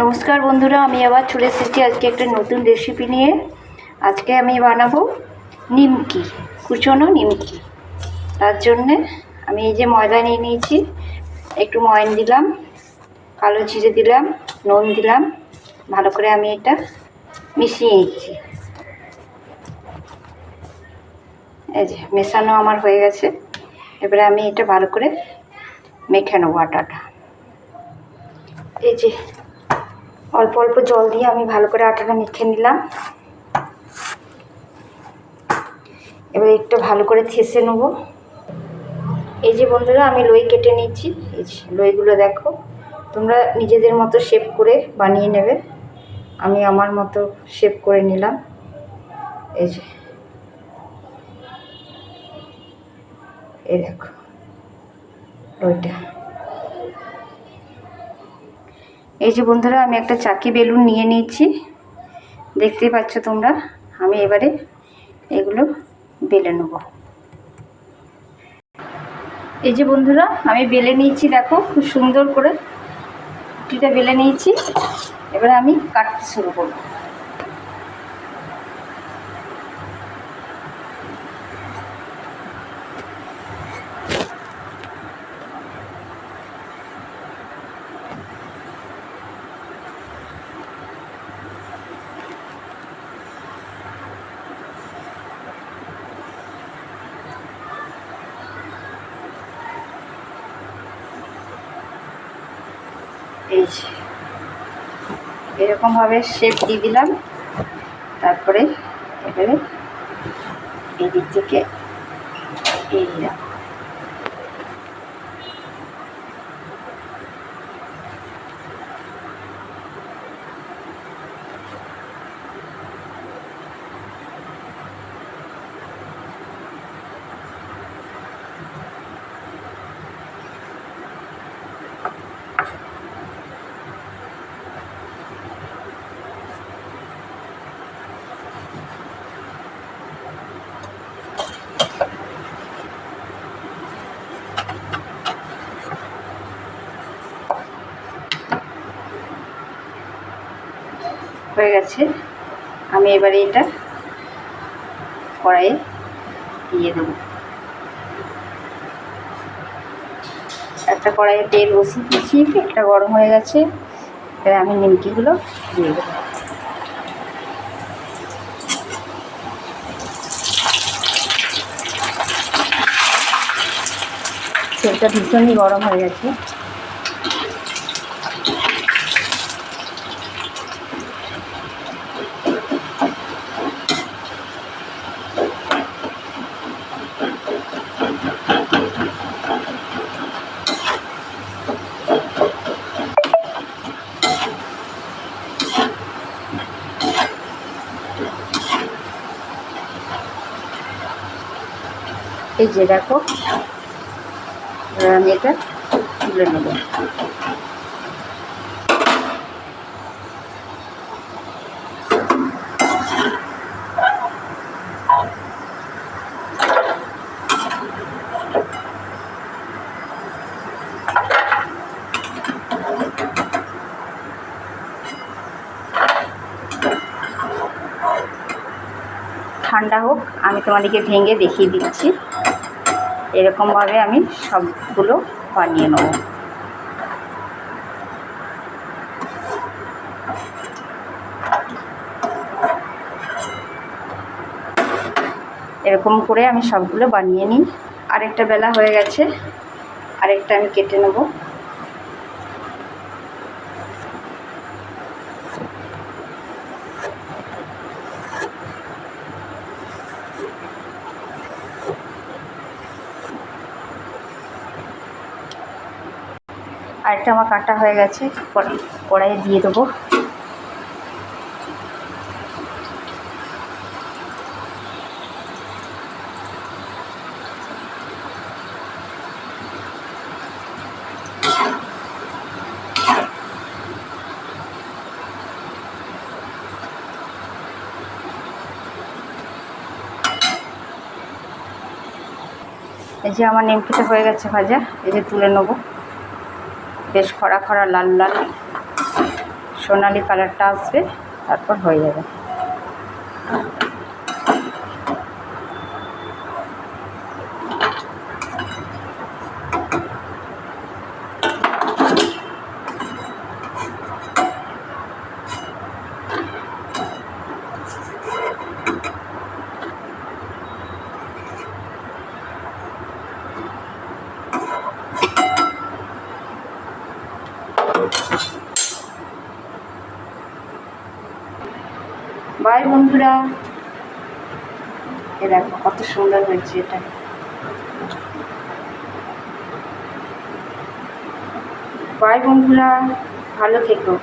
নমস্কার বন্ধুরা, আমি আবার চলে এসেছি আজকে একটা নতুন রেসিপি নিয়ে। আজকে আমি বানাবো নিমকি, কুচনো নিমকি। তার জন্যে আমি এই যে ময়দা নিয়ে নিয়েছি, একটু ময়ন দিলাম, কালো জিরে দিলাম, নুন দিলাম, ভালো করে আমি এটা মিশিয়ে নিচ্ছি। এই যে মেশানো আমার হয়ে গেছে। এবারে আমি এটা ভালো করে মেখে নেবো আটাটা। এই যে অল্প অল্প জল দিয়ে আমি ভালো করে আটাটা মেখে নিলাম। এবার একটু ভালো করে থেসে নেব। এই যে বন্ধুরা, আমি লই কেটে নিচ্ছি। এই যে লইগুলো দেখো, তোমরা নিজেদের মতো শেপ করে বানিয়ে নেবে। আমি আমার মতো শেপ করে নিলাম। এই যে এই দেখো লইটা। এই যে বন্ধুরা, আমি একটা চাকি বেলুন নিয়ে নিয়েছি, দেখতেই পাচ্ছ তোমরা। আমি এবারে এগুলো বেলে নেব। এই যে বন্ধুরা, আমি বেলে নিয়েছি, দেখো খুব সুন্দর করে রুটিটা বেলে নিয়েছি। এবারে আমি কাটতে শুরু করব। এই যে এরকমভাবে শেপ দিয়ে দিলাম। তারপরে এবারে এই দিক থেকে এই দেখো, হয়ে গেছে। আমি এবারে এটা কড়াইয়ে দিয়ে দেবো। একটা কড়াইয়ে তেল বসিয়ে দিয়েছি, তেলটা গরম হয়ে গেছে। এবার আমি নিমকিগুলো দিয়ে দেবো। তেলটা ভীষণই গরম হয়ে গেছে। এই যে দেখো, আমি এটা তুলে নেব। ঠান্ডা হোক, আমি তোমাদেরকে ভেঙে দেখিয়ে দিচ্ছি। এরকমভাবে আমি সবগুলো বানিয়ে নেব। এরকম করে আমি সবগুলো বানিয়ে নিই। আরেকটা বেলা হয়ে গেছে, আরেকটা আমি কেটে নেব। আরেকটা আমার কাটা হয়ে গেছে, কড়াইয়ে দিয়ে দেবো। এই যে আমার নিমকিটা হয়ে গেছে ভাজা, এই যে তুলে নেবো। বেশ খরা খরা লাল লাল সোনালি কালারটা আসবে, তারপর হয়ে যাবে। বাই বন্ধুরা, এ দেখো কত সুন্দর হয়েছে এটা। বাই বন্ধুরা, ভালো থেকো।